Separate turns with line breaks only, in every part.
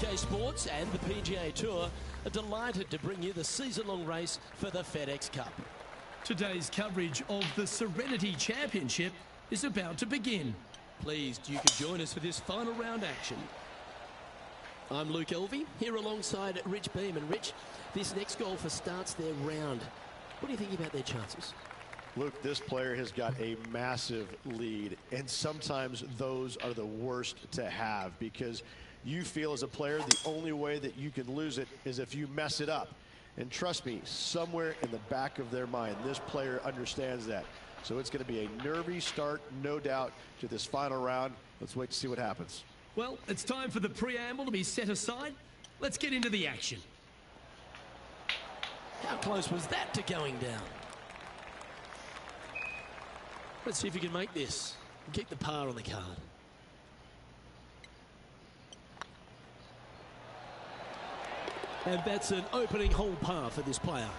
UK Sports and the PGA Tour are delighted to bring you the season-long race for the FedEx Cup. Today's coverage of the Serenity Championship is about to begin. Pleased you could join us for this final round action. I'm Luke Elvey, here alongside Rich Beam. And Rich, this next golfer starts their round. What do you think about their chances?
Luke, this player has got a massive lead, and sometimes those are the worst to have because you feel as a player the only way that you can lose it is if you mess it up. And trust me, somewhere in the back of their mind, this player understands that. So it's going to be a nervy start, no doubt, to this final round. Let's wait to see what happens.
Well, it's time for the preamble to be set aside. Let's get into the action. How close was that to going down? Let's see if you can make this and keep the par on the card. And that's an opening hole par for this player.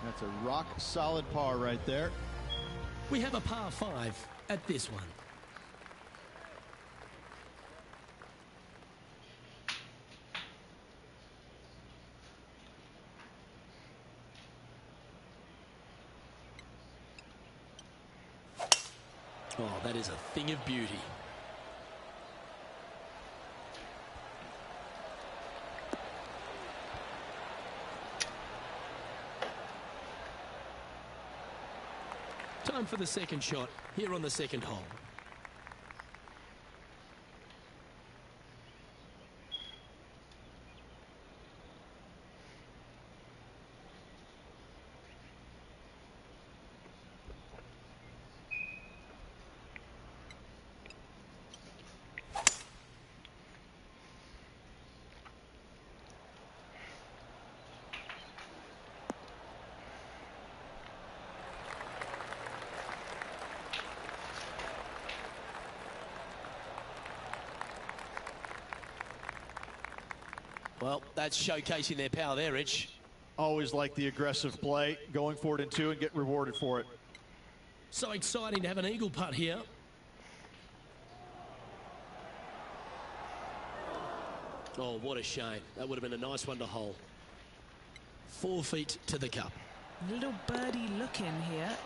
That's a rock solid par right there.
We have a par 5 at this one. Oh, that is a thing of beauty. Time for the second shot here on the second hole. Well, that's showcasing their power there, Rich.
Always like the aggressive play, going for it in two and get rewarded for it.
So exciting to have an eagle putt here. Oh, what a shame. That would have been a nice one to hole. 4 feet to the cup.
Little birdie look in here.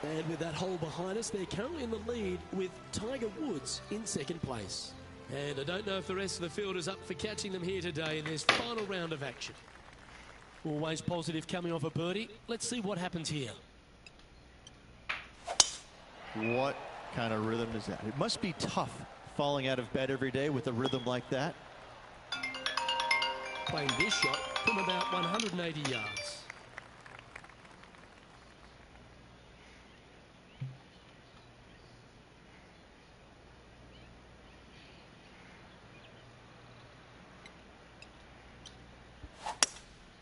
And with that hole behind us, they're currently in the lead with Tiger Woods in second place. And I don't know if the rest of the field is up for catching them here today in this final round of action. Always positive coming off a birdie. Let's see what happens here.
What kind of rhythm is that? It must be tough falling out of bed every day with a rhythm like that.
Playing this shot from about 180 yards.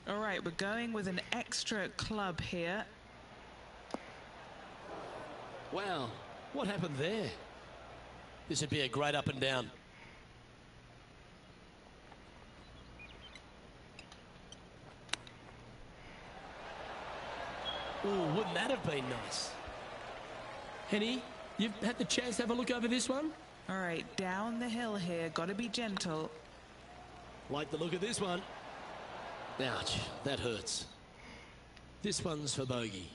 All right, we're going with an extra club here.
Wow, what happened there? This would be a great up and down. Oh, wouldn't that have been nice? Henny, you've had the chance to have a look over this one?
All right, down the hill here. Got to be gentle.
Like the look of this one. Ouch, that hurts. This one's for bogey.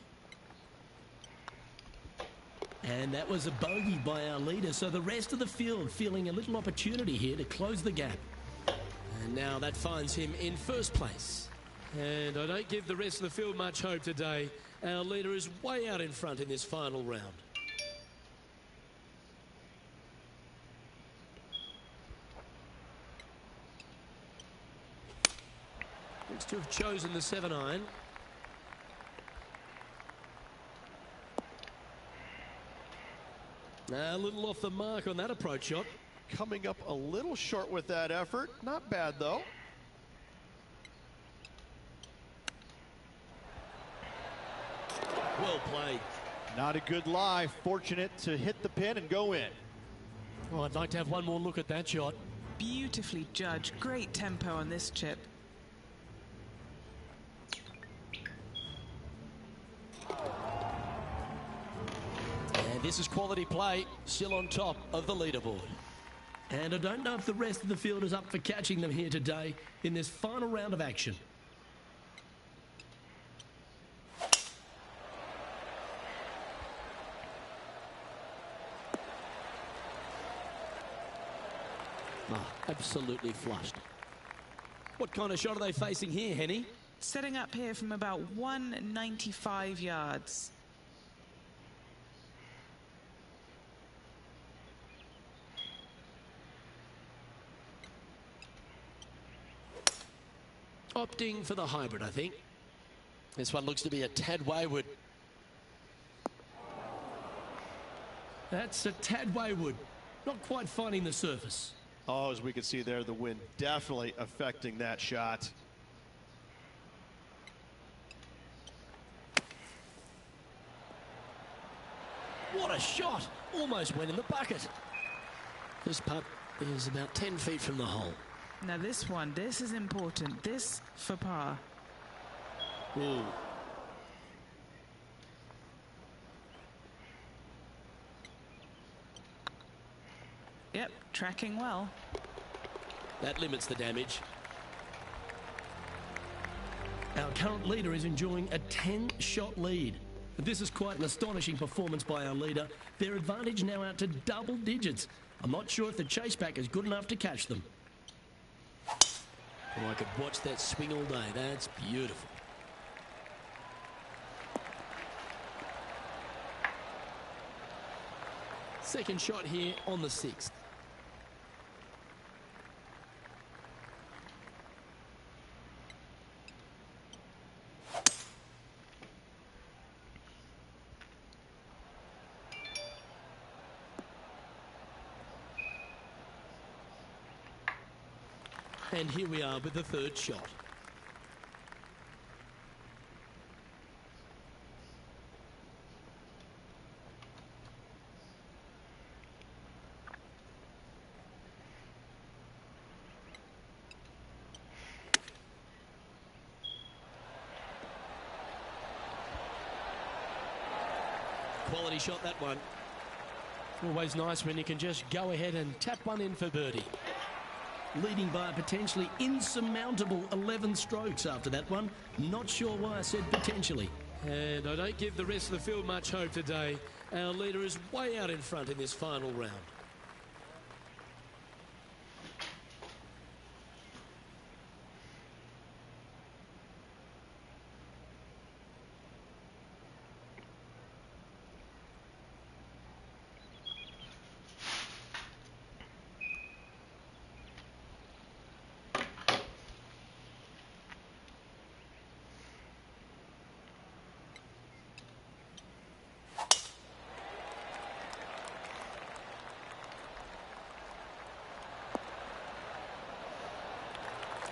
And that was a bogey by our leader, so the rest of the field feeling a little opportunity here to close the gap. And now that finds him in first place. And I don't give the rest of the field much hope today. Our leader is way out in front in this final round. Looks to have chosen the 7-iron. A little off the mark on that approach shot.
Coming up a little short with that effort. Not bad, though.
Well played.
Not a good lie. Fortunate to hit the pin and go in.
Well, I'd like to have one more look at that shot.
Beautifully judged. Great tempo on this chip.
And this is quality play, still on top of the leaderboard. And I don't know if the rest of the field is up for catching them here today in this final round of action. Oh, absolutely flushed. What kind of shot are they facing here, Henny?
Setting up here from about 195 yards.
Opting for the hybrid, I think. This one looks to be a tad wayward. That's a tad wayward. Not quite finding the surface.
Oh, as we can see there, the wind definitely affecting that shot.
What a shot! Almost went in the bucket. This putt is about 10 feet from the hole.
Now this one, this is important. This for par.
Ooh.
Yep, tracking well.
That limits the damage. Our current leader is enjoying a 10-shot lead. This is quite an astonishing performance by our leader. Their advantage now out to double digits. I'm not sure if the chase back is good enough to catch them. Oh, I could watch that swing all day. That's beautiful. Second shot here on the 6th. And here we are with the third shot. Quality shot, that one. Always nice when you can just go ahead and tap one in for birdie. Leading by a potentially insurmountable 11 strokes after that one. Not sure why I said potentially. And I don't give the rest of the field much hope today. Our leader is way out in front in this final round.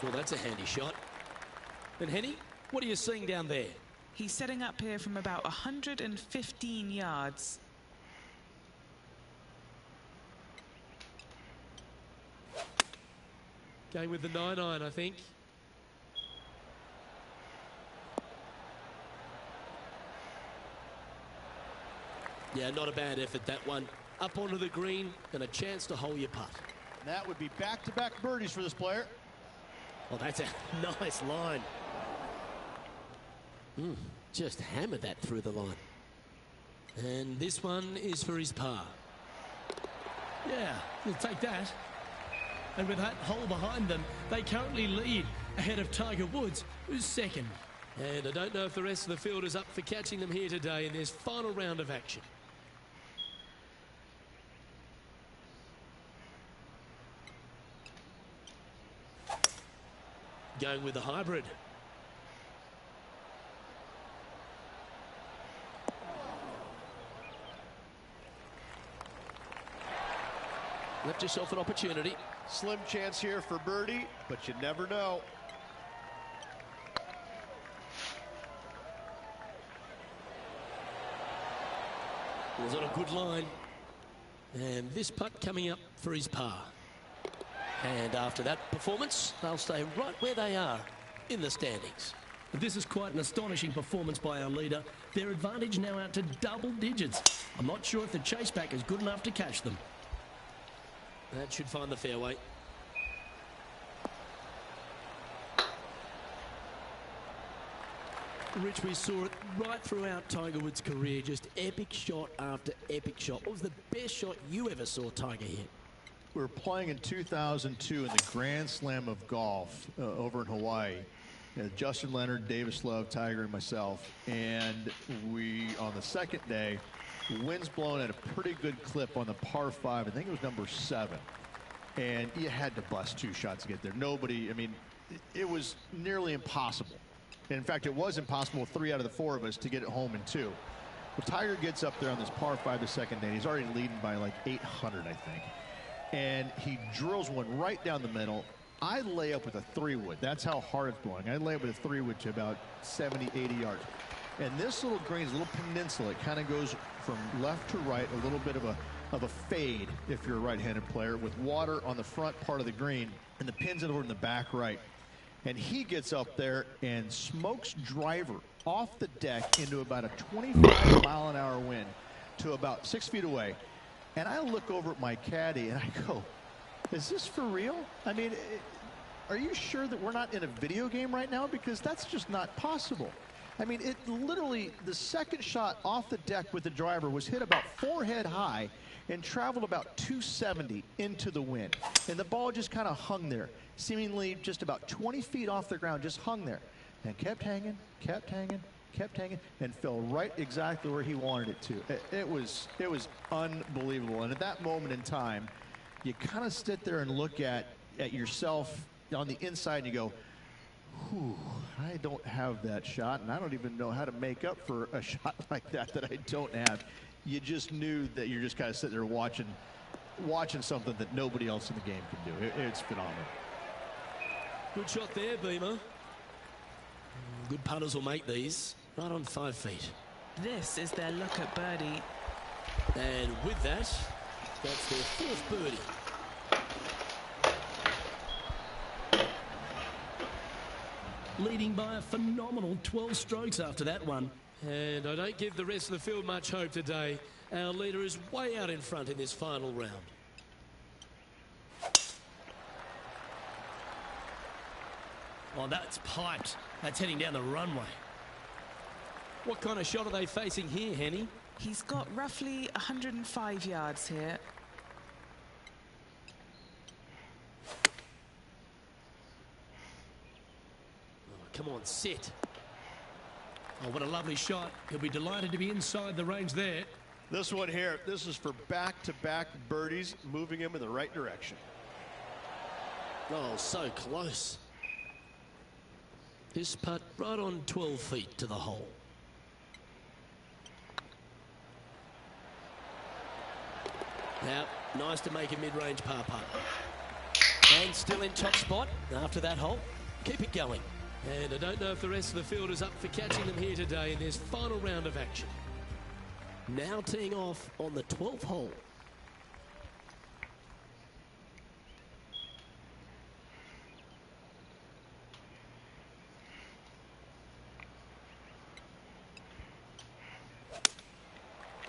Well, that's a handy shot. And Henny, what are you seeing down there?
He's setting up here from about 115 yards.
Going with the 9-iron, I think. Yeah, not a bad effort, that one. Up onto the green and a chance to hole your putt.
That would be back-to-back birdies for this player.
Well, that's a nice line. Just hammered that through the line. And this one is for his par. Yeah, he'll take that. And with that hole behind them, they currently lead ahead of Tiger Woods, who's second. And I don't know if the rest of the field is up for catching them here today in this final round of action. Going with the hybrid. Left yourself an opportunity.
Slim chance here for birdie, but you never know.
It was on a good line. And this putt coming up for his par. And after that performance, they'll stay right where they are in the standings. This is quite an astonishing performance by our leader. Their advantage now out to double digits. I'm not sure if the chase back is good enough to catch them. That should find the fairway. Rich, we saw it right throughout Tiger Woods' career, just epic shot after epic shot. What was the best shot you ever saw Tiger hit?
We were playing in 2002 in the Grand Slam of golf over in Hawaii. Justin Leonard, Davis Love, Tiger, and myself. And we, on the second day, wind's blowing at a pretty good clip on the par 5. I think it was number 7. And you had to bust 2 shots to get there. Nobody, I mean, it was nearly impossible. In fact, it was impossible with 3 out of the 4 of us to get it home in 2. Well, Tiger gets up there on this par 5 the second day, and he's already leading by like 800, I think. And he drills one right down the middle. I lay up with a 3-wood. That's how hard it's blowing. I lay up with a 3-wood to about 70, 80 yards. And this little green is a little peninsula. It kind of goes from left to right, a little bit of a fade if you're a right-handed player, with water on the front part of the green and the pins over in the back right. And he gets up there and smokes driver off the deck into about a 25-mile-an-hour wind to about 6 feet away. And I look over at my caddy and I go, is this for real? I mean, are you sure that we're not in a video game right now? Because that's just not possible. I mean, it literally, the second shot off the deck with the driver was hit about forehead high and traveled about 270 into the wind. And the ball just kind of hung there, seemingly just about 20 feet off the ground, just hung there. And kept hanging, kept hanging, kept hanging, and fell right exactly where he wanted it to. It was unbelievable. And at that moment in time, you kind of sit there and look at yourself on the inside and you go, whew, I don't have that shot, and I don't even know how to make up for a shot like that I don't have. You just knew that you're just kind of sitting there watching something that nobody else in the game can do. It's phenomenal.
Good shot there, Beamer. Good putters will make these right on 5 feet.
This is their look at birdie.
And with that, that's their 4th birdie. Leading by a phenomenal 12 strokes after that one. And I don't give the rest of the field much hope today. Our leader is way out in front in this final round. Oh, that's piped. That's heading down the runway. What kind of shot are they facing here, Henny?
He's got roughly 105 yards here.
Come on, sit. Oh, what a lovely shot. He'll be delighted to be inside the range there.
This one here, this is for back-to-back birdies, moving him in the right direction.
Oh, so close. This putt right on 12 feet to the hole. Now, nice to make a mid-range par putt. And still in top spot after that hole. Keep it going. And I don't know if the rest of the field is up for catching them here today in this final round of action. Now teeing off on the 12th hole.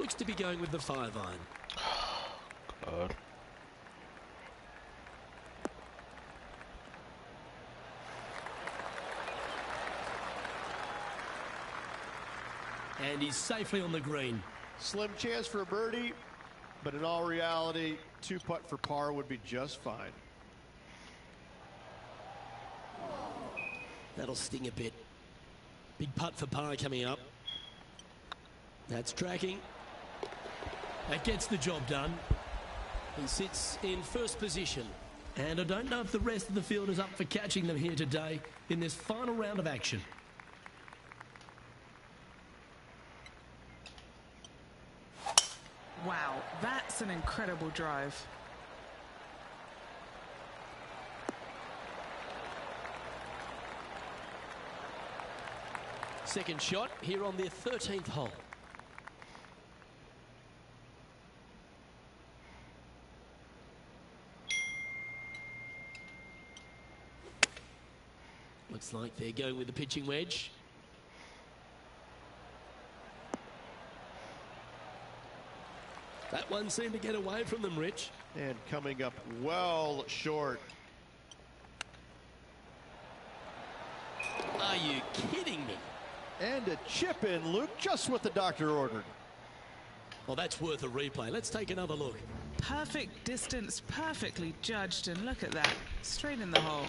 Looks to be going with the 5-iron.
God.
And he's safely on the green.
Slim chance for a birdie, but in all reality, 2-putt for par would be just fine.
That'll sting a bit. Big putt for par coming up. That's tracking. That gets the job done. He sits in first position. And I don't know if the rest of the field is up for catching them here today in this final round of action.
Wow, that's an incredible drive.
Second shot here on the 13th hole. Looks like they're going with the pitching wedge. That one seemed to get away from them, Rich.
And coming up well short.
Are you kidding me?
And a chip in, Luke, just what the doctor ordered.
Well, that's worth a replay. Let's take another look.
Perfect distance, perfectly judged, and look at that. Straight in the hole.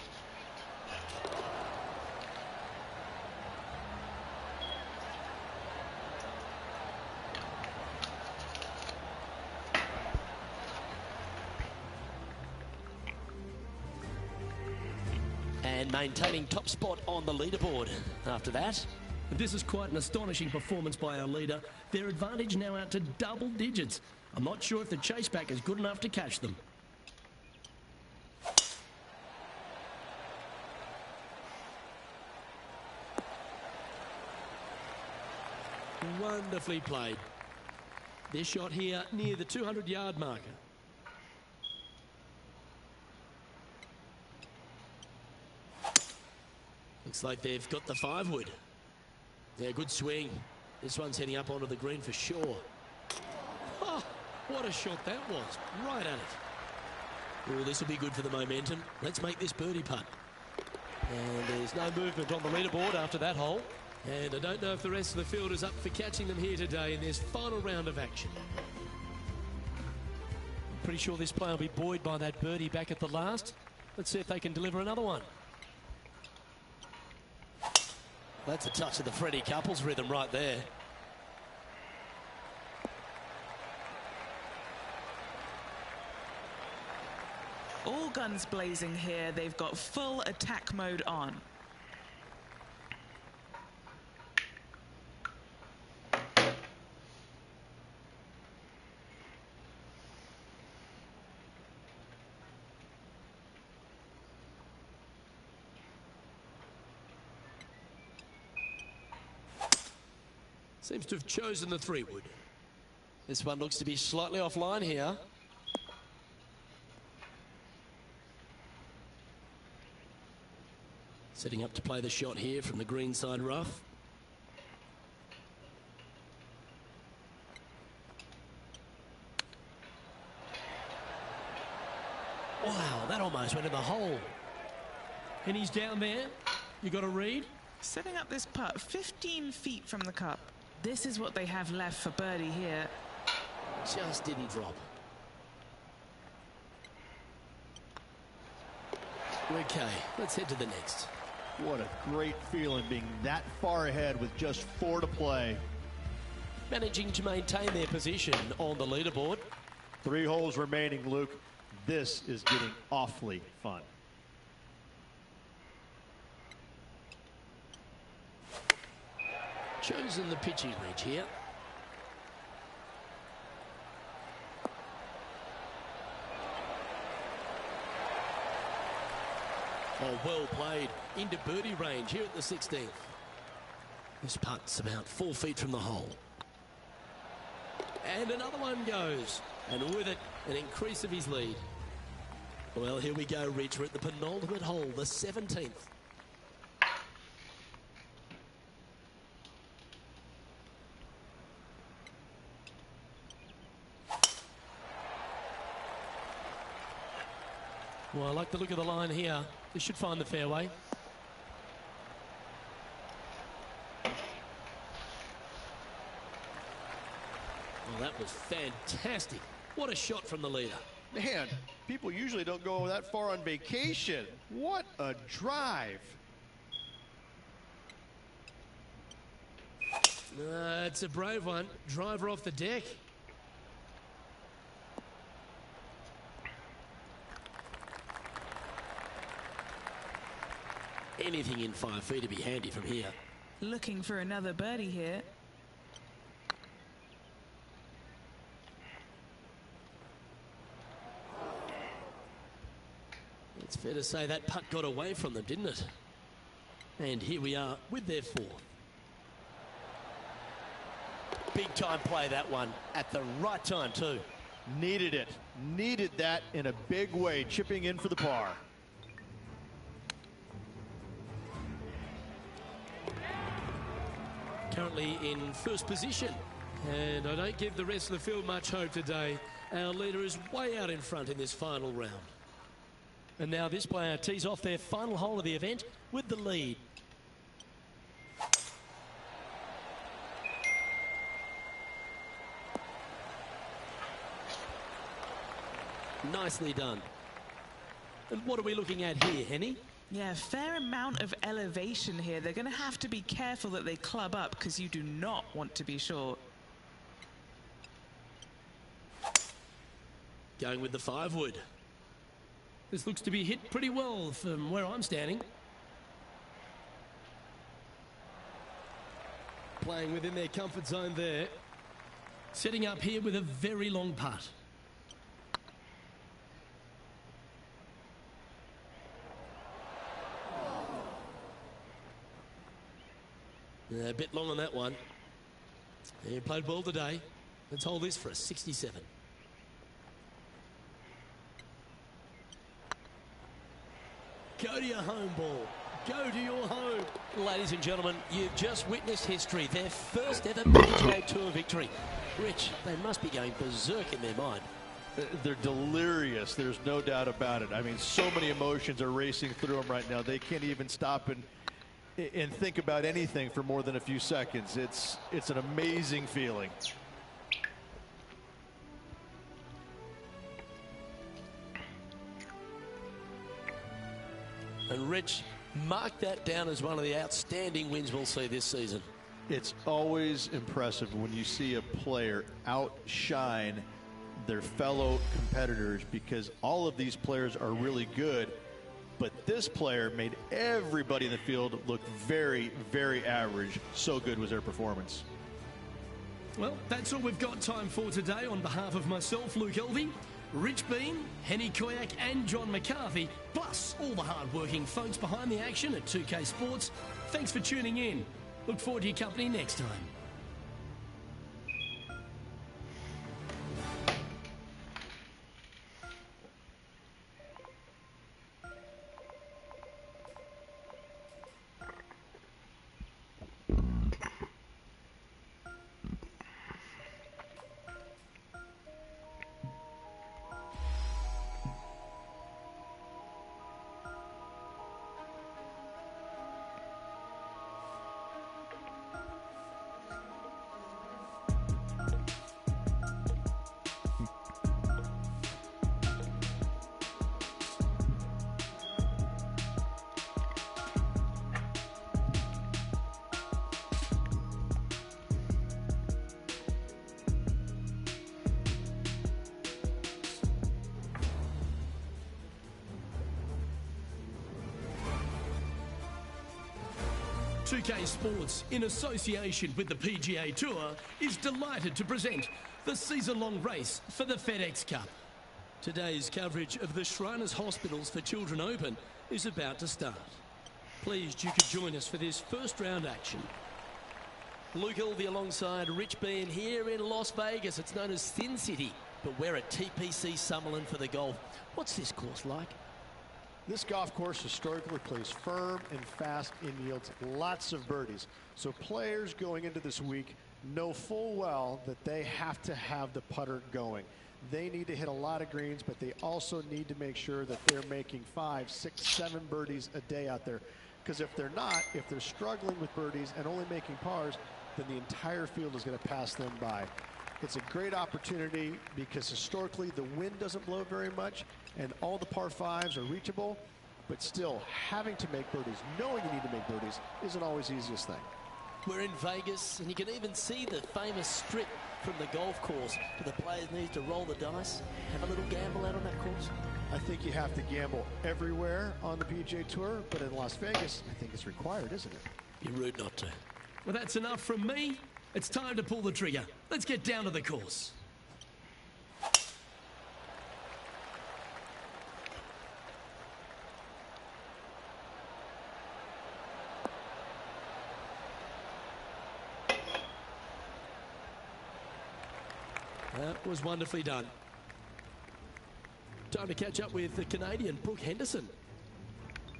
And maintaining top spot on the leaderboard after that. This is quite an astonishing performance by our leader. Their advantage now out to double digits. I'm not sure if the chase back is good enough to catch them. Wonderfully played. Their shot here near the 200-yard marker. Looks like they've got the 5-wood. Yeah, good swing. This one's heading up onto the green for sure. Oh, what a shot that was. Right at it. Oh, this will be good for the momentum. Let's make this birdie putt. And there's no movement on the leaderboard after that hole. And I don't know if the rest of the field is up for catching them here today in this final round of action. I'm pretty sure this player will be buoyed by that birdie back at the last. Let's see if they can deliver another one. That's a touch of the Freddie Couples rhythm right there.
All guns blazing here. They've got full attack mode on.
Seems to have chosen the 3-wood. This one looks to be slightly offline here. Setting up to play the shot here from the green side rough. Wow, that almost went in the hole. And he's down there. You got to read.
Setting up this putt 15 feet from the cup. This is what they have left for birdie here.
Just didn't drop. Okay, let's head to the next.
What a great feeling being that far ahead with just 4 to play.
Managing to maintain their position on the leaderboard.
3 holes remaining, Luke. This is getting awfully fun.
Chosen the pitching ridge here. Oh, well played. Into birdie range here at the 16th. This putt's about 4 feet from the hole. And another one goes. And with it, an increase of his lead. Well, here we go, Rich. We're at the penultimate hole, the 17th. Well, I like the look of the line here. This should find the fairway. Well, that was fantastic. What a shot from the leader.
Man, people usually don't go that far on vacation. What a drive.
It's a brave one. Driver off the deck. Anything in 5 feet to be handy from here.
Looking for another birdie here.
It's fair to say that putt got away from them, didn't it? And here we are with their 4th. Big time play, that one, at the right time too.
Needed it. Needed that in a big way, chipping in for the par.
Currently in first position And I don't give the rest of the field much hope today. Our leader is way out in front in this final round. And now this player tees off their final hole of the event with the lead. Nicely done. And what are we looking at here, Henny?
Yeah, fair amount of elevation here. They're going to have to be careful that they club up because you do not want to be short.
Going with the 5-wood. This looks to be hit pretty well from where I'm standing. Playing within their comfort zone there. Setting up here with a very long putt. A bit long on that one. He played well today. Let's hold this for a 67. Go to your home ball. Go to your home. Ladies and gentlemen, you've just witnessed history. Their first ever PGA Tour victory. Rich, they must be going berserk in their mind.
They're delirious. There's no doubt about it. I mean, so many emotions are racing through them right now. They can't even stop and think about anything for more than a few seconds. It's an amazing feeling.
And Rich, mark that down as one of the outstanding wins we'll see this season.
It's always impressive when you see a player outshine their fellow competitors, because all of these players are really good, but this player made everybody in the field look very, very average. So good was their performance.
Well, that's all we've got time for today. On behalf of myself, Luke Elvey, Rich Bean, Henny Koyak and John McCarthy, plus all the hard-working folks behind the action at 2K Sports, thanks for tuning in. Look forward to your company next time. Pga Sports, in association with the PGA Tour, is delighted to present the season-long race for the FedEx Cup. Today's coverage of the Shriners Hospitals for Children Open is about to start. Pleased you could join us for this first round action. Luke Elvey alongside Rich Bean here in Las Vegas. It's known as Sin City, but we're at TPC Summerlin for the golf. What's this course like?
This golf course historically plays firm and fast and yields lots of birdies. So players going into this week know full well that they have to have the putter going. They need to hit a lot of greens, but they also need to make sure that they're making 5, 6, 7 birdies a day out there. Because if they're not, if they're struggling with birdies and only making pars, then the entire field is going to pass them by. It's a great opportunity because historically the wind doesn't blow very much and all the par 5s are reachable, but still having to make birdies, knowing you need to make birdies, isn't always the easiest thing.
We're in Vegas and you can even see the famous strip from the golf course. Do the players need to roll the dice, have a little gamble out on that course?
I think you have to gamble everywhere on the PGA Tour, but in Las Vegas, I think it's required, isn't it?
You're rude not to. Well, that's enough from me. It's time to pull the trigger. Let's get down to the course. That was wonderfully done. Time to catch up with the Canadian Brooke Henderson.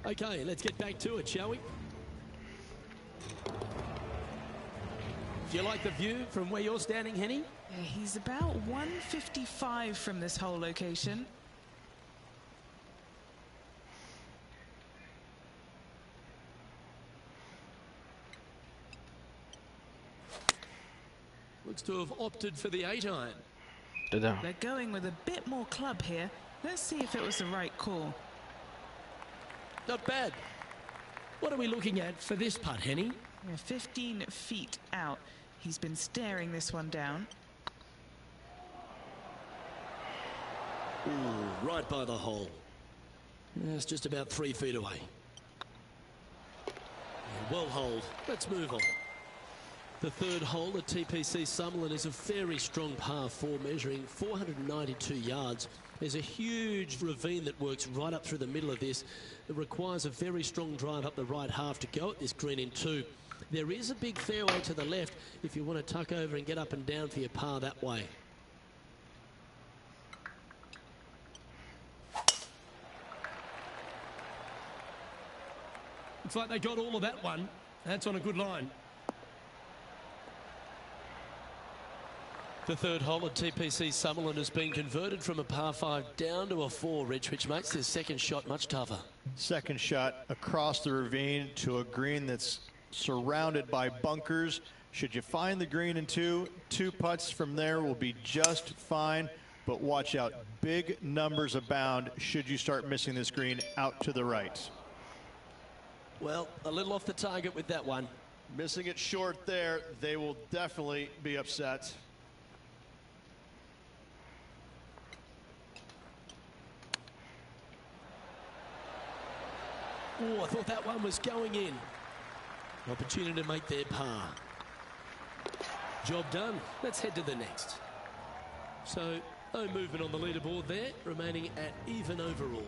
Okay, let's get back to it, shall we? Do you like the view from where you're standing, Henny?
Yeah, he's about 155 from this whole location.
Looks to have opted for the 8-iron.
They're going with a bit more club here. Let's see if it was the right call.
Not bad. What are we looking at for this putt, Henny?
Yeah, 15 feet out. He's been staring this one down.
Ooh, right by the hole. It's just about 3 feet away. Well holed. Let's move on. The third hole at TPC Summerlin is a very strong par 4 measuring 492 yards. There's a huge ravine that works right up through the middle of this. It requires a very strong drive up the right half to go at this green in 2. There is a big fairway to the left if you want to tuck over and get up and down for your par that way. Looks like they got all of that one. That's on a good line. The third hole at TPC Summerlin has been converted from a par 5 down to a 4, Rich, which makes this second shot much tougher.
Second shot across the ravine to a green that's surrounded by bunkers. Should you find the green in 2, 2 putts from there will be just fine, but watch out. Big numbers abound should you start missing this green out to the right.
Well, a little off the target with that one.
Missing it short there, they will definitely be upset.
Oh, I thought that one was going in. Opportunity to make their par. Job done. Let's head to the next. So, no movement on the leaderboard there, remaining at even overall.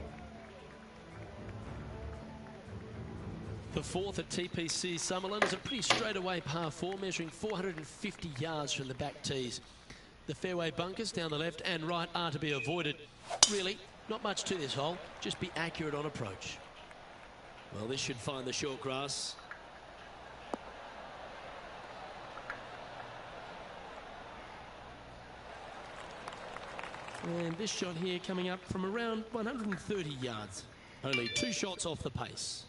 The fourth at TPC Summerlin is a pretty straightaway par 4, measuring 450 yards from the back tees. The fairway bunkers down the left and right are to be avoided. Really, not much to this hole. Just be accurate on approach. Well, this should find the short grass. And this shot here coming up from around 130 yards. Only 2 shots off the pace.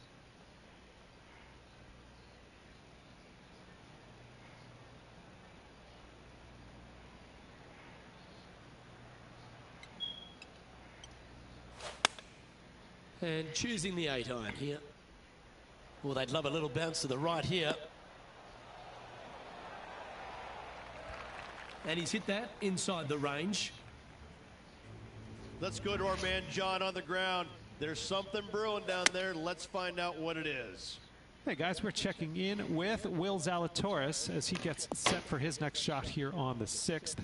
And choosing the 8-iron here. Well, they'd love a little bounce to the right here. And he's hit that inside the range.
Let's go to our man John on the ground. There's something brewing down there. Let's find out what it is.
Hey guys, we're checking in with Will Zalatoris as he gets set for his next shot here on the 6th.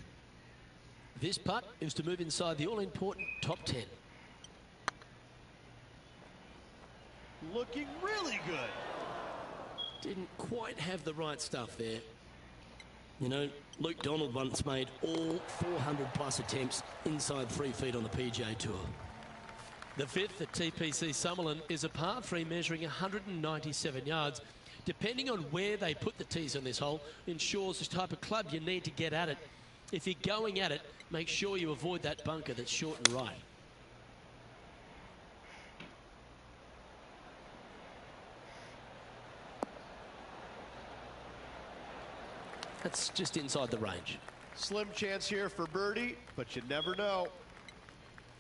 This putt is to move inside the all-important top 10.
Looking really good.
Didn't quite have the right stuff there. You know, Luke Donald once made all 400+ attempts inside 3 feet on the PGA Tour. The fifth at TPC Summerlin is a par 3 measuring 197 yards. Depending on where they put the tees on this hole, ensures the type of club you need to get at it. If you're going at it, make sure you avoid that bunker that's short and right. That's just inside the range.
Slim chance here for birdie, but you never know.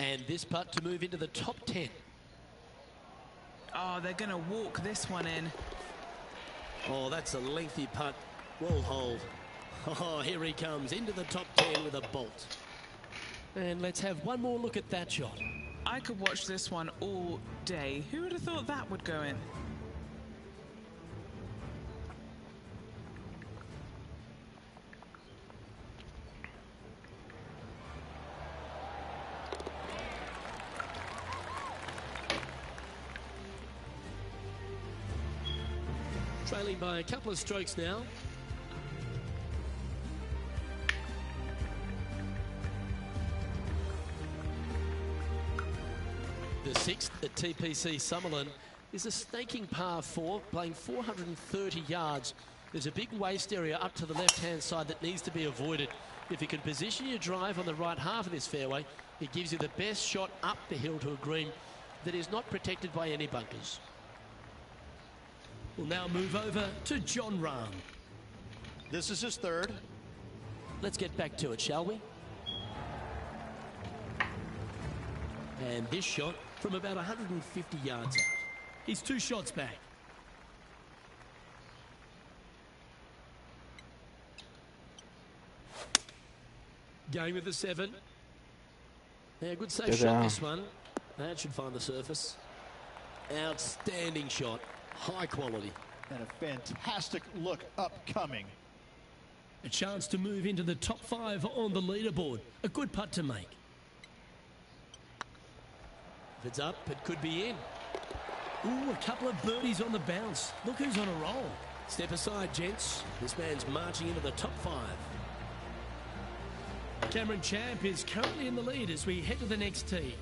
And this putt to move into the top 10.
Oh, they're going to walk this one in.
Oh, that's a lengthy putt. Well holed. Oh, here he comes into the top 10 with a bolt. And let's have one more look at that shot.
I could watch this one all day. Who would have thought that would go in?
Trailing by a couple of strokes now. The sixth at TPC Summerlin is a staking par 4, playing 430 yards. There's a big waste area up to the left-hand side that needs to be avoided. If you can position your drive on the right half of this fairway, it gives you the best shot up the hill to a green that is not protected by any bunkers. We'll now move over to Jon Rahm.
This is his third.
Let's get back to it, shall we? And this shot from about 150 yards out. He's 2 shots back. Going with the 7. Yeah, good safe shot, this one. That should find the surface. Outstanding shot. High quality.
And a fantastic look upcoming.
A chance to move into the top 5 on the leaderboard. A good putt to make. If it's up, it could be in. Ooh, a couple of birdies on the bounce. Look who's on a roll. Step aside, gents. This man's marching into the top 5. Cameron Champ is currently in the lead as we head to the next tee.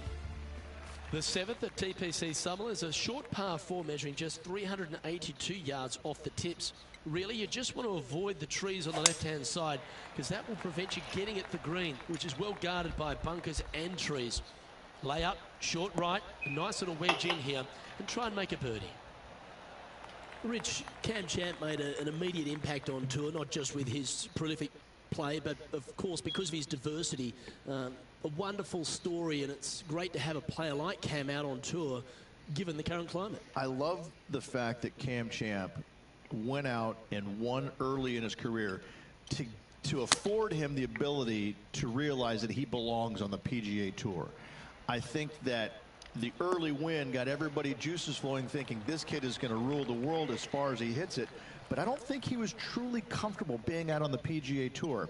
The 7th at TPC Summerlin is a short par 4 measuring just 382 yards off the tips. Really, you just want to avoid the trees on the left-hand side because that will prevent you getting at the green, which is well guarded by bunkers and trees. Lay up, short right, a nice little wedge in here, and try and make a birdie. Rich, Cam Champ made an immediate impact on tour, not just with his prolific play, but of course because of his diversity. A wonderful story, and it's great to have a player like Cam out on tour given the current climate.
I love the fact that Cam Champ went out and won early in his career to afford him the ability to realize that he belongs on the PGA Tour. I think that the early win got everybody juices flowing, thinking this kid is going to rule the world as far as he hits it. But I don't think he was truly comfortable being out on the PGA Tour.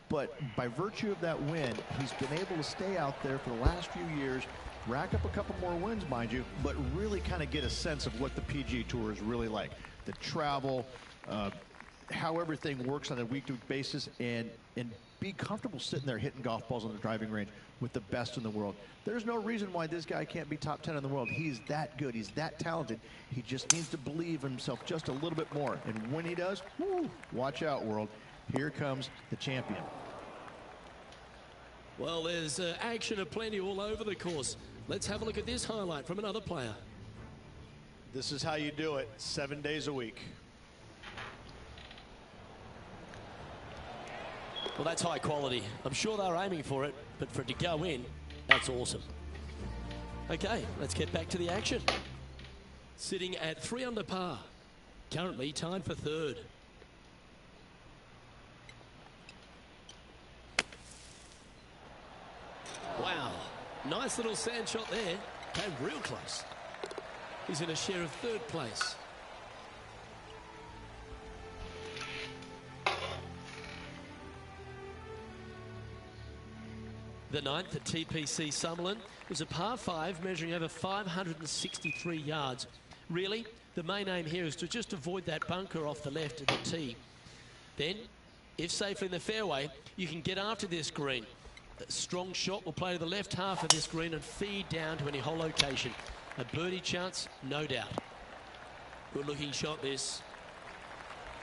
But by virtue of that win, he's been able to stay out there for the last few years, rack up a couple more wins, mind you, but really kind of get a sense of what the PGA Tour is really like. The travel, how everything works on a week-to-week basis, and be comfortable sitting there hitting golf balls on the driving range with the best in the world. There's no reason why this guy can't be top 10 in the world. He's that good. He's that talented. He just needs to believe in himself just a little bit more. And when he does, whoo, watch out, world. Here comes the champion.
Well, there's action aplenty all over the course. Let's have a look at this highlight from another player.
This is how you do it 7 days a week.
Well, that's high quality. I'm sure they're aiming for it, but for it to go in, that's awesome. Okay, let's get back to the action. Sitting at 3 under par. Currently tied for 3rd. Wow, nice little sand shot there. Came real close. He's in a share of 3rd place. The 9th at TPC Summerlin is a par 5 measuring over 563 yards. Really, the main aim here is to just avoid that bunker off the left of the tee. Then, if safely in the fairway, you can get after this green. A strong shot will play to the left half of this green and feed down to any hole location. A birdie chance, no doubt. Good looking shot this.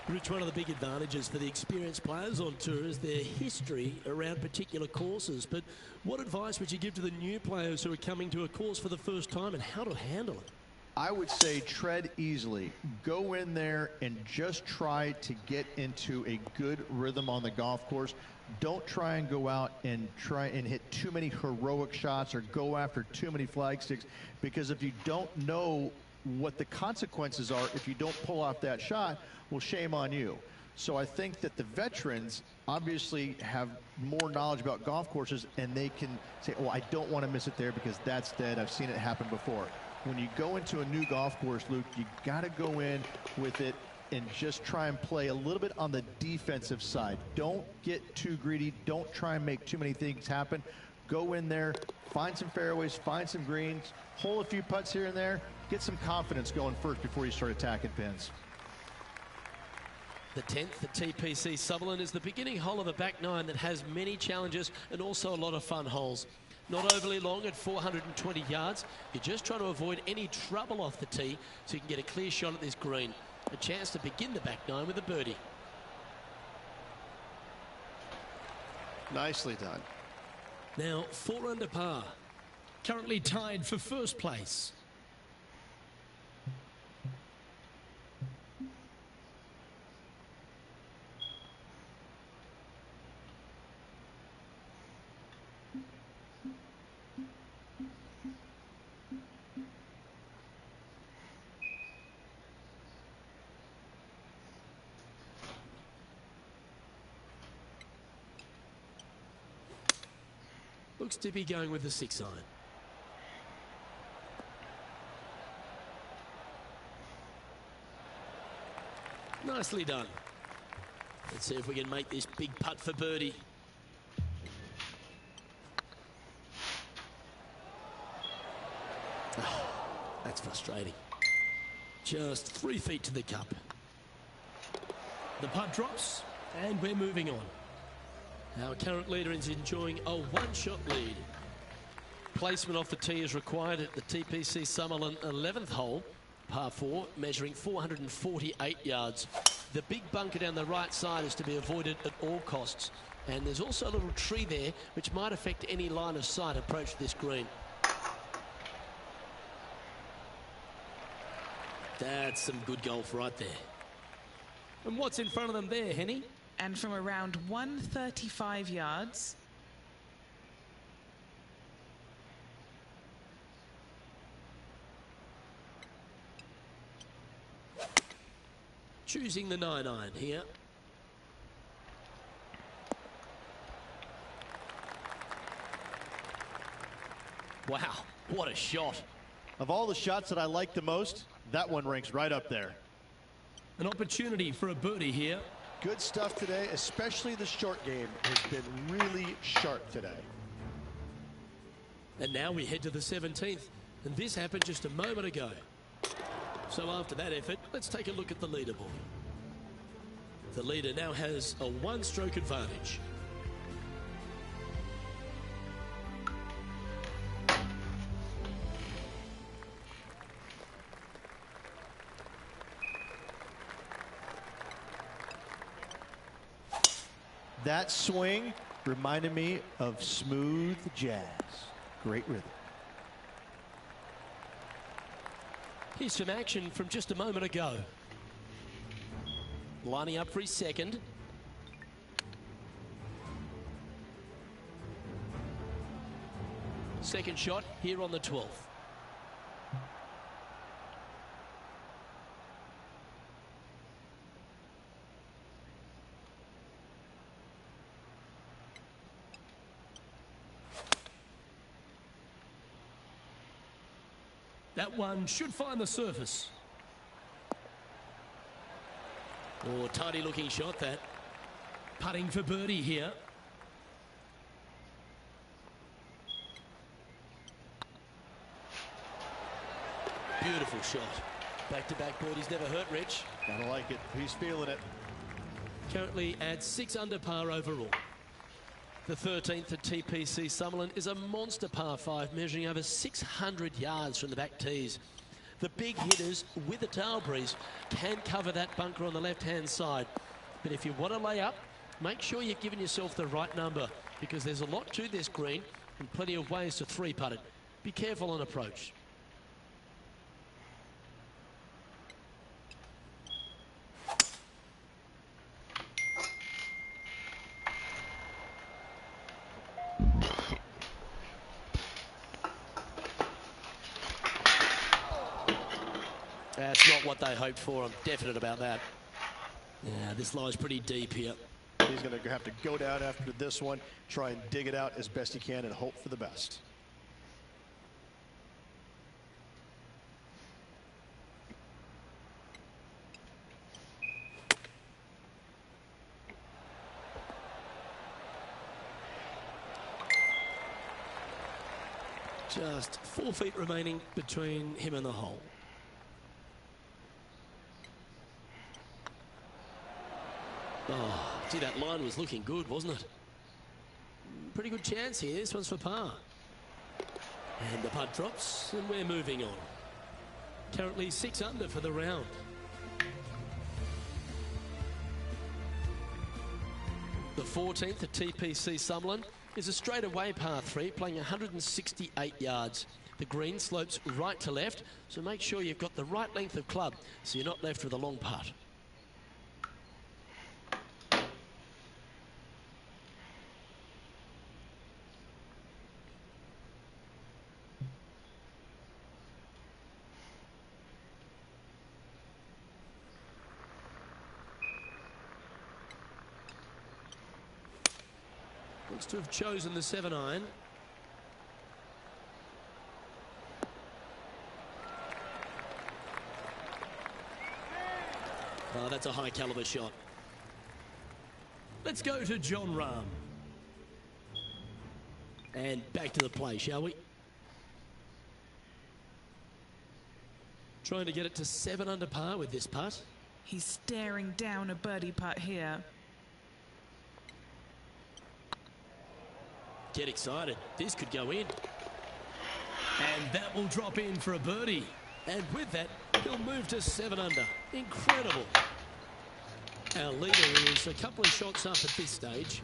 Rich, one of the big advantages for the experienced players on tour is their history around particular courses. But what advice would you give to the new players who are coming to a course for the first time and how to handle it?
I would say tread easily. Go in there and just try to get into a good rhythm on the golf course. Don't try and go out and try and hit too many heroic shots or go after too many flag sticks, because if you don't know what the consequences are if you don't pull off that shot, well, shame on you. So I think that the veterans obviously have more knowledge about golf courses, and they can say, oh, I don't want to miss it there because that's dead. I've seen it happen before. When you go into a new golf course, Luke, you got to go in with it and just try and play a little bit on the defensive side. Don't get too greedy. Don't try and make too many things happen. Go in there, find some fairways, find some greens, hole a few putts here and there, get some confidence going first before you start attacking pins.
The 10th at TPC Summerlin is the beginning hole of a back 9 that has many challenges and also a lot of fun holes. Not overly long at 420 yards. You're just trying to avoid any trouble off the tee so you can get a clear shot at this green. A chance to begin the back nine with a birdie.
Nicely done.
Now 4 under par. Currently tied for first place. Looks to be going with the 6 iron. Nicely done. Let's see if we can make this big putt for birdie. Oh, that's frustrating. Just 3 feet to the cup. The putt drops, and we're moving on. Our current leader is enjoying a 1-shot lead. Placement off the tee is required at the TPC Summerlin 11th hole, par 4, measuring 448 yards. The big bunker down the right side is to be avoided at all costs. And there's also a little tree there which might affect any line of sight approach to this green. That's some good golf right there. And what's in front of them there, Henny?
And from around 135 yards,
choosing the 9 iron here. Wow, what a shot.
Of all the shots that I like the most, that one ranks right up there.
An opportunity for a birdie here.
Good stuff today, especially the short game has been really sharp today.
And now we head to the 17th, and this happened just a moment ago. So after that effort, let's take a look at the leaderboard. The leader now has a 1-stroke advantage.
That swing reminded me of smooth jazz. Great rhythm.
Here's some action from just a moment ago. Lining up for his second. Second shot here on the 12th. That one should find the surface. Oh, tidy looking shot that. Putting for birdie here. Beautiful shot. Back-to-back birdies never hurt, Rich.
Gotta like it. He's feeling it.
Currently at 6 under par overall. The 13th at TPC Summerlin is a monster par 5 measuring over 600 yards from the back tees. The big hitters with a tail breeze can cover that bunker on the left-hand side. But if you want to lay up, make sure you've given yourself the right number because there's a lot to this green and plenty of ways to 3-putt it. Be careful on approach. That's not what they hoped for. I'm definite about that. Yeah, this lies pretty deep here.
He's going to have to go down after this one, try and dig it out as best he can and hope for the best.
Just 4 feet remaining between him and the hole. Oh, gee, that line was looking good, wasn't it? Pretty good chance here. This one's for par. And the putt drops, and we're moving on. Currently 6 under for the round. 14th at TPC Summerlin is a straightaway par 3 playing 168 yards. The green slopes right to left, so make sure you've got the right length of club so you're not left with a long putt. Looks to have chosen the 7-iron. Oh, that's a high caliber shot. Let's go to John Rahm. And back to the play, shall we? Trying to get it to 7 under par with this putt.
He's staring down a birdie putt here.
Get excited. This could go in. And that will drop in for a birdie. And with that, he'll move to 7 under. Incredible. Our leader is a couple of shots up at this stage.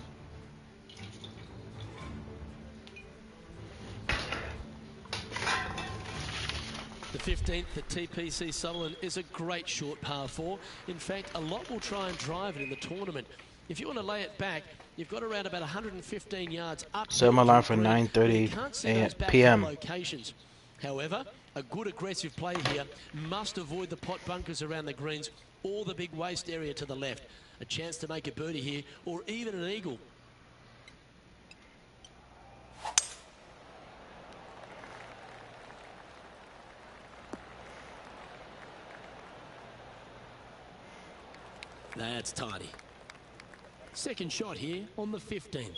The 15th at TPC Summerlin is a great short par 4. In fact, a lot will try and drive it in the tournament. If you want to lay it back, you've got around about 115 yards up.
Set my line for 9:30 p.m.
Locations. However, a good aggressive play here must avoid the pot bunkers around the greens or the big waste area to the left. A chance to make a birdie here or even an eagle. That's tidy. Second shot here on the 15th.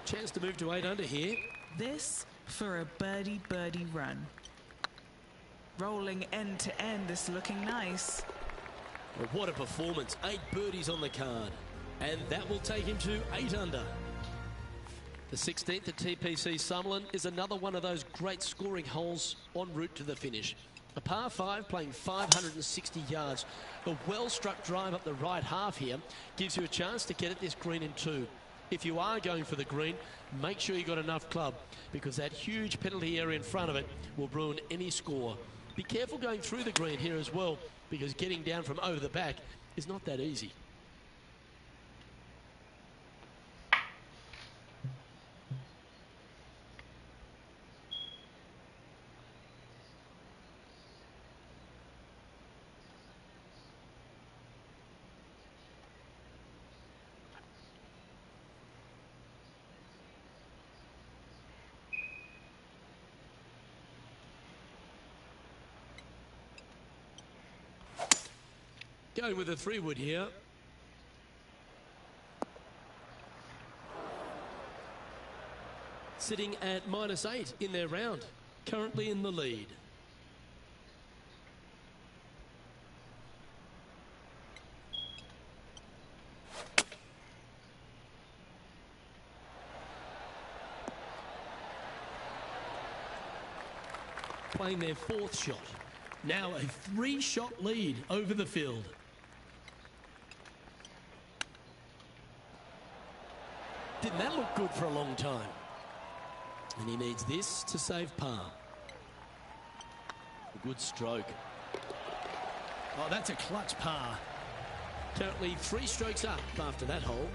Chance to move to 8 under here.
This for a birdie run. Rolling end to end, this looking nice.
Well, what a performance. 8 birdies on the card. And that will take him to 8 under. The 16th at TPC Summerlin is another one of those great scoring holes en route to the finish. A par 5 playing 560 yards. A well-struck drive up the right half here gives you a chance to get at this green in 2. If you are going for the green, make sure you got enough club because that huge penalty area in front of it will ruin any score. Be careful going through the green here as well because getting down from over the back is not that easy. Going with a 3-wood here. Sitting at -8 in their round. Currently in the lead. Playing their 4th shot. Now a 3-shot lead over the field. Didn't that look good for a long time? And he needs this to save par. A good stroke. Oh, that's a clutch par. Currently 3 strokes up after that hole.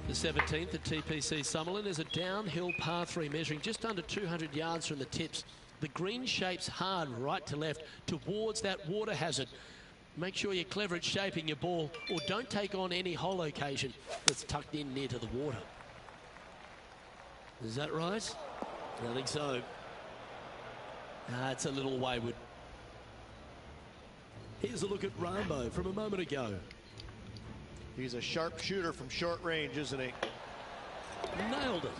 The 17th at TPC Summerlin is a downhill par 3 measuring just under 200 yards from the tips. The green shapes hard right to left towards that water hazard. Make sure you're clever at shaping your ball or don't take on any hole location that's tucked in near to the water. Is that right? I think so. It's a little wayward. Here's a look at Rambo from a moment ago.
He's a sharp shooter from short range, isn't he?
Nailed it.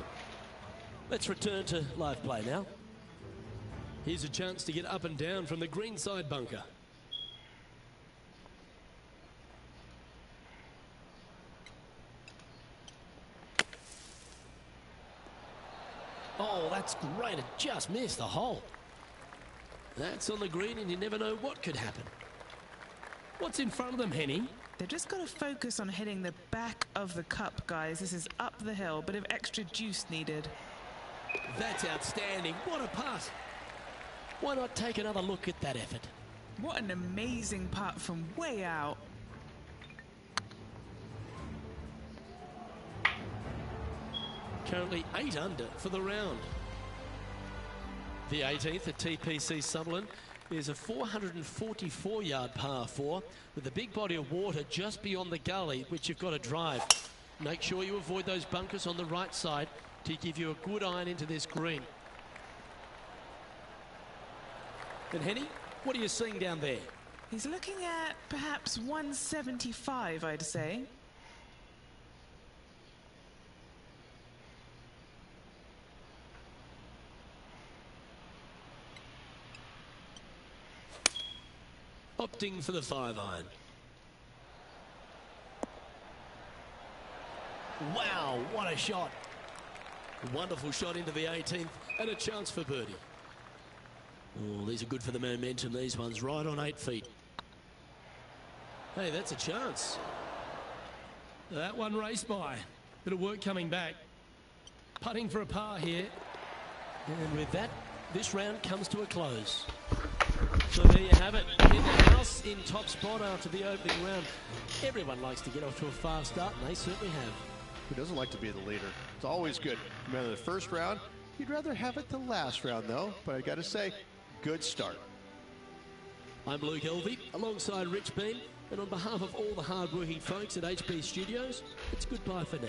Let's return to live play now. Here's a chance to get up and down from the greenside bunker. Oh, that's great. It just missed the hole. That's on the green and you never know what could happen. What's in front of them, Henny?
They've just got to focus on hitting the back of the cup, guys. This is up the hill, bit of extra juice needed.
That's outstanding. What a putt. Why not take another look at that effort?
What an amazing putt from way out.
Currently 8 under for the round. The 18th at TPC Sutherland is a 444-yard par 4 with a big body of water just beyond the gully, which you've got to drive. Make sure you avoid those bunkers on the right side to give you a good iron into this green. And Henny, what are you seeing down there?
He's looking at perhaps 175, I'd say.
Opting for the 5-iron. Wow, what a shot. Wonderful shot into the 18th and a chance for birdie. Oh, these are good for the momentum, these ones, right on 8 feet. Hey, that's a chance. That one raced by. Bit of work coming back. Putting for a par here. And with that, this round comes to a close. So there you have it, in the house, in top spot after the opening round. Everyone likes to get off to a fast start, and they certainly have.
Who doesn't like to be the leader? It's always good. Remember the first round, you'd rather have it the last round, though. But I got to say, good start.
I'm Luke Elvey, alongside Rich Bean, and on behalf of all the hard-working folks at HB Studios, it's goodbye for now.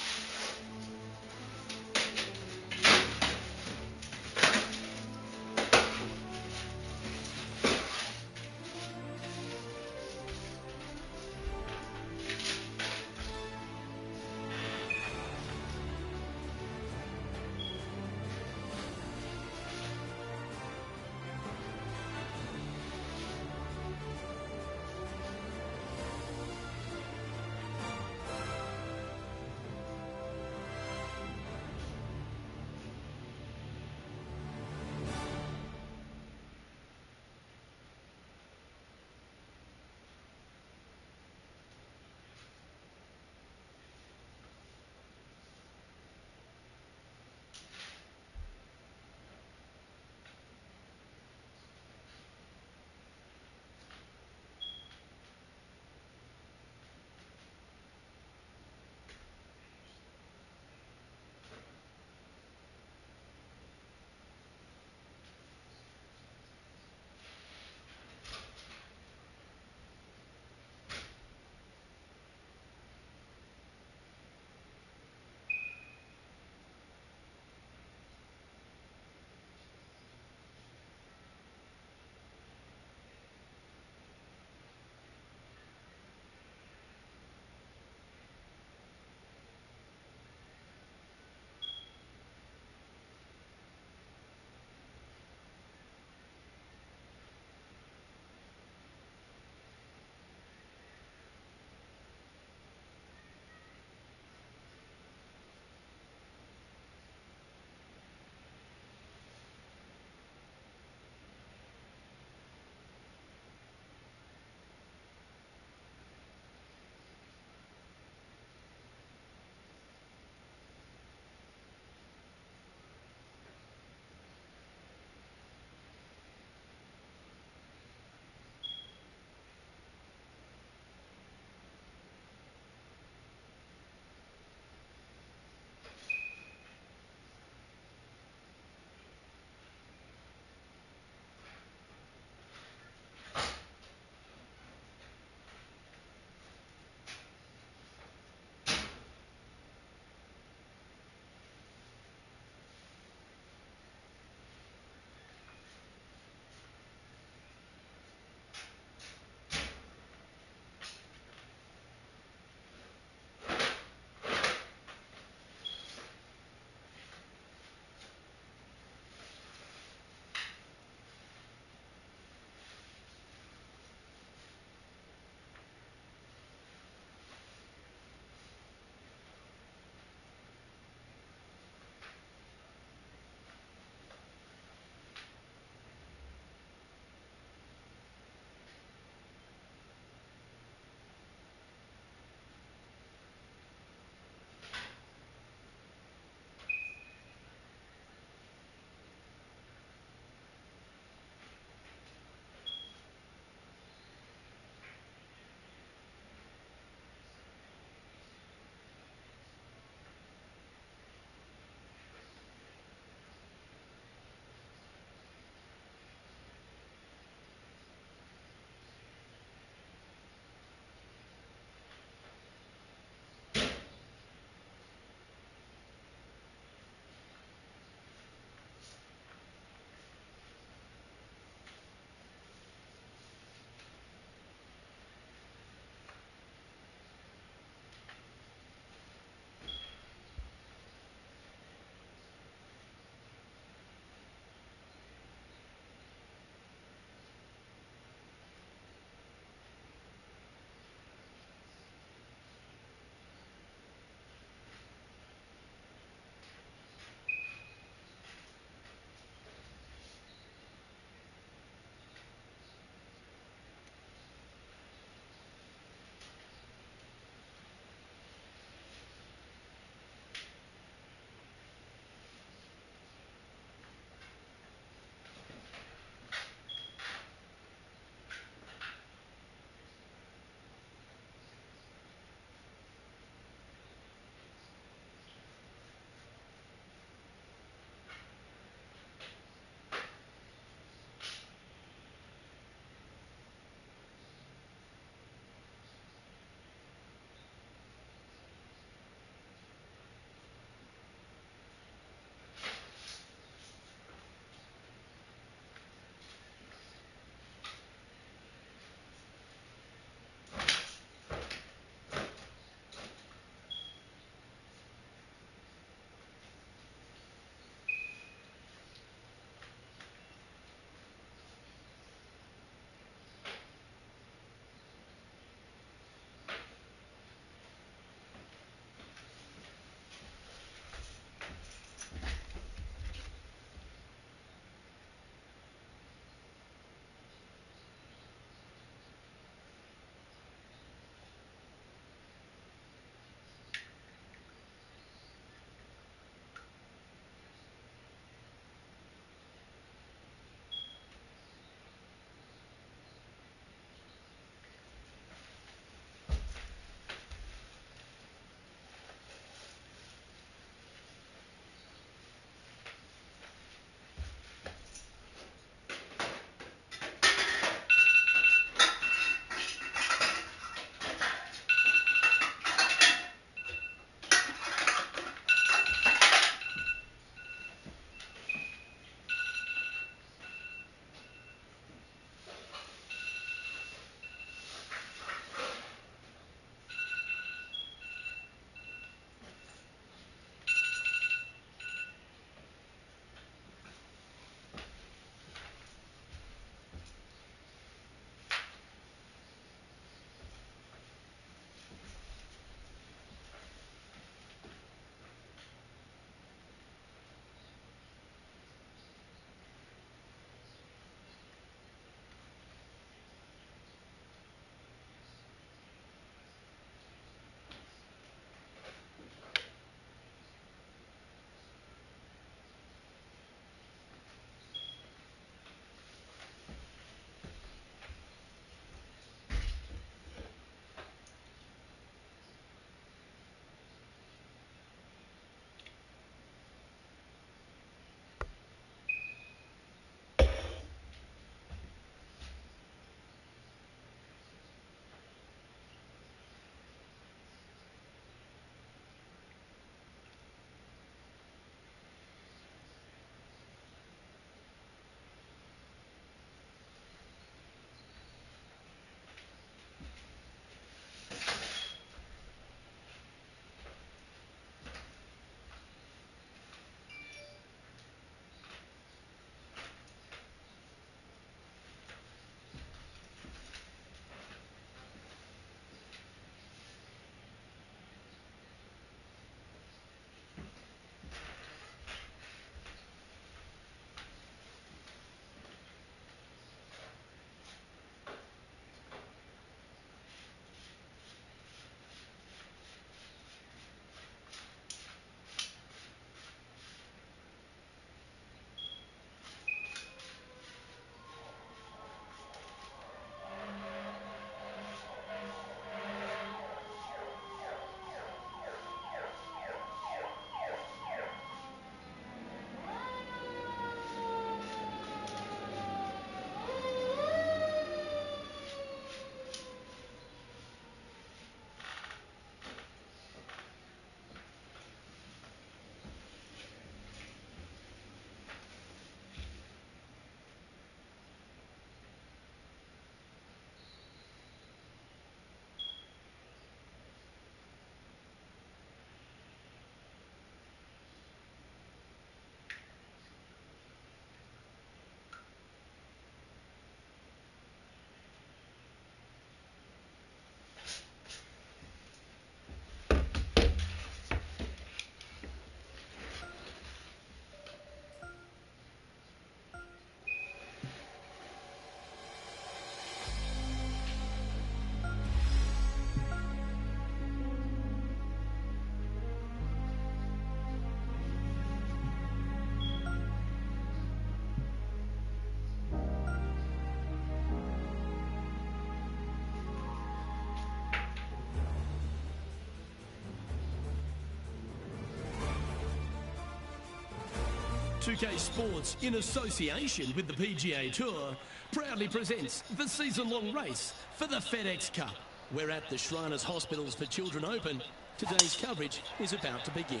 2K Sports, in association with the PGA Tour, proudly presents the season-long race for the FedEx Cup. We're at the Shriners Hospitals for Children Open. Today's coverage is about to begin.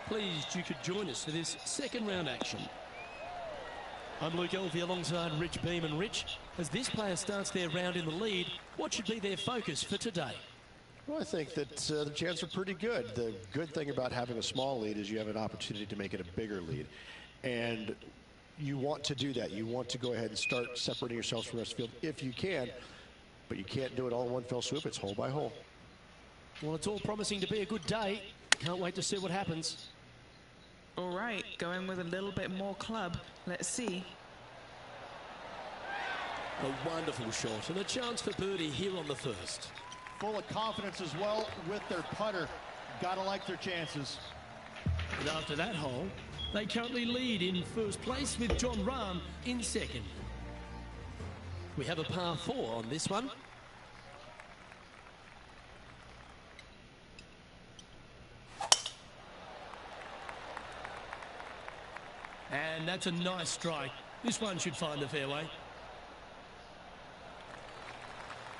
Pleased you could join us for this second round action. I'm Luke Elvey alongside Rich Beam. And Rich, as this player starts their round in the lead, what should be their focus for today?
Well, I think that the chances are pretty good. The good thing about having a small lead is you have an opportunity to make it a bigger lead. And you want to do that. You want to go ahead and start separating yourselves from the rest of the field if you can. But you can't do it all in one fell swoop. It's hole by hole.
Well, it's all promising to be a good day. Can't wait to see what happens.
All right, going with a little bit more club. Let's see.
A wonderful shot and a chance for birdie here on the first.
Full of confidence as well with their putter. Gotta like their chances.
And after that hole, they currently lead in first place with Jon Rahm in second. We have a par 4 on this one. And that's a nice strike. This one should find the fairway.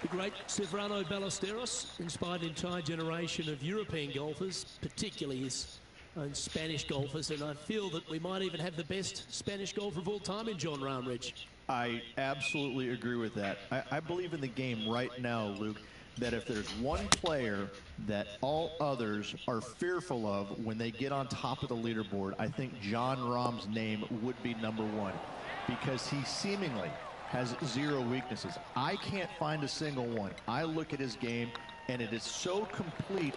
The great Severano Ballesteros inspired an entire generation of European golfers, particularly his own Spanish golfers, and I feel that we might even have the best Spanish golfer of all time in Jon Rahm, Rich.
I absolutely agree with that. I believe in the game right now, Luke, that if there's one player that all others are fearful of when they get on top of the leaderboard, I think Jon Rahm's name would be number one, because he seemingly has zero weaknesses. I can't find a single one. I look at his game, and it is so complete,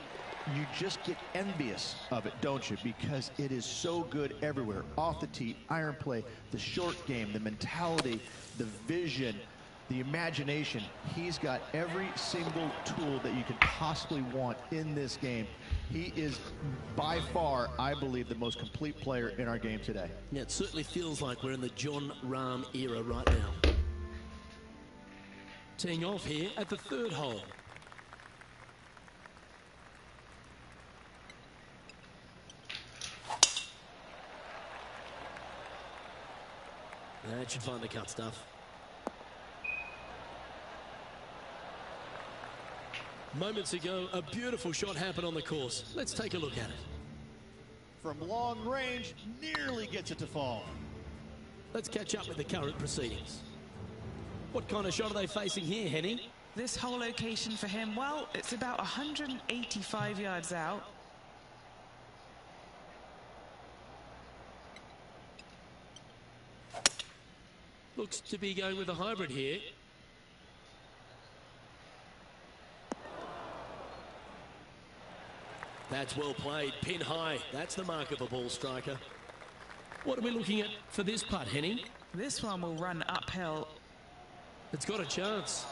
you just get envious of it, don't you? Because it is so good everywhere. Off the tee, iron play, the short game, the mentality, the vision, the imagination. He's got every single tool that you could possibly want in this game. He is by far, I believe, the most complete player in our game today.
Yeah, it certainly feels like we're in the Jon Rahm era right now. Teeing off here at the third hole. That should find the cut stuff. Moments ago, a beautiful shot happened on the course. Let's take a look at it.
From long range, nearly gets it to fall.
Let's catch up with the current proceedings. What kind of shot are they facing here, Henny?
This whole location for him, well, it's about 185 yards out.
Looks to be going with a hybrid here. That's well played, pin high. That's the mark of a ball striker. What are we looking at for this putt, Henny?
This one will run uphill.
It's got a chance.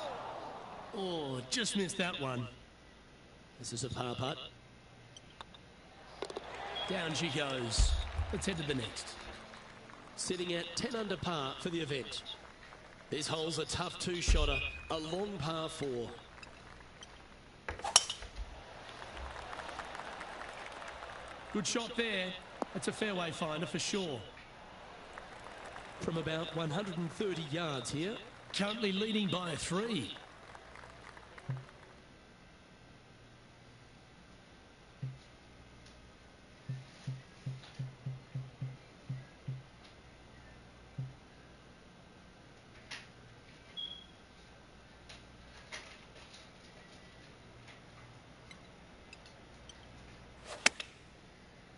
Oh, just missed that one. This is a par putt. Down she goes. Let's head to the next. Sitting at 10 under par for the event. This hole's a tough two-shotter, a long par 4. Good shot there. That's a fairway finder for sure. From about 130 yards here, currently leading by 3.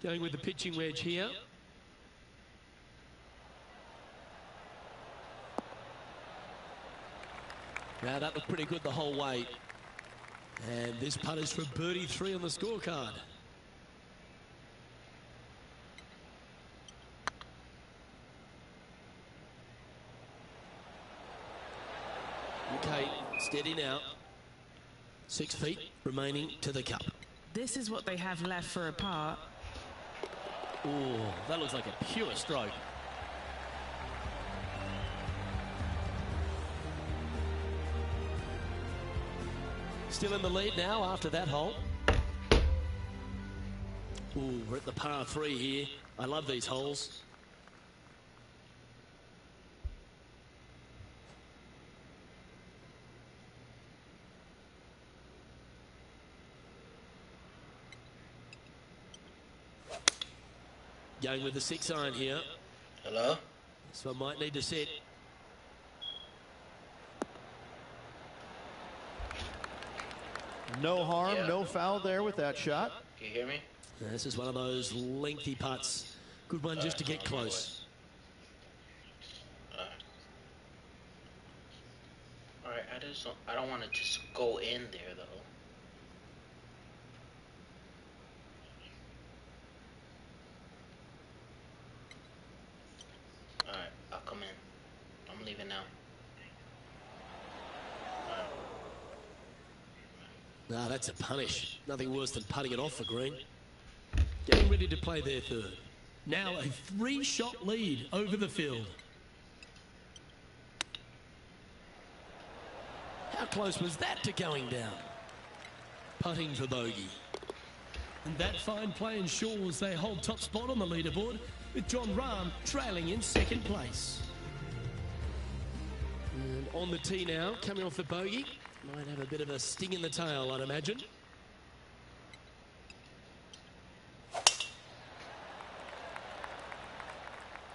Going with the pitching wedge here. Now that looked pretty good the whole way. And this putt is for birdie 3 on the scorecard. Okay, steady now. 6 feet remaining to the cup.
This is what they have left for a par.
Oh, that looks like a pure stroke. Still in the lead now after that hole. Ooh, we're at the par 3 here. I love these holes. Going with the 6-iron here.
Hello?
This one might need to set.
No harm, no foul there with that shot.
Can you hear me?
This is one of those lengthy putts. Good one just to get close.
Alright, I don't want to just go in there though. Alright, I'll come in. I'm leaving now.
Ah, that's a punish. Nothing worse than putting it off for green. Getting ready to play their third. Now a 3-shot lead over the field. How close was that to going down? Putting for bogey. And that fine play ensures they hold top spot on the leaderboard, with Jon Rahm trailing in second place. And on the tee now, coming off the bogey. Might have a bit of a sting in the tail, I'd imagine.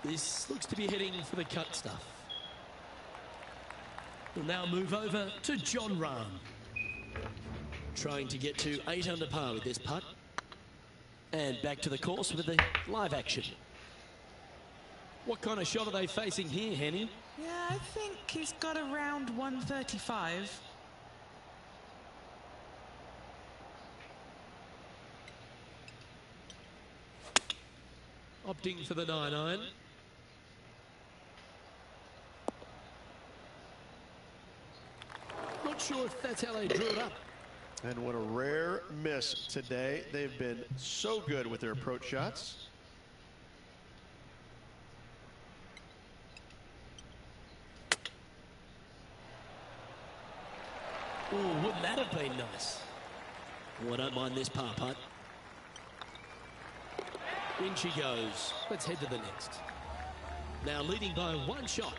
This looks to be heading for the cut stuff. We'll now move over to Jon Rahm. Trying to get to 8 under par with this putt. And back to the course with the live action. What kind of shot are they facing here, Henny?
Yeah, I think he's got around 135.
Opting for the 9-iron. Not sure if that's how they drew it up.
And what a rare miss today. They've been so good with their approach shots.
Oh, wouldn't that have been nice? Oh, I don't mind this par putt. In she goes. Let's head to the next. Now leading by 1 shot.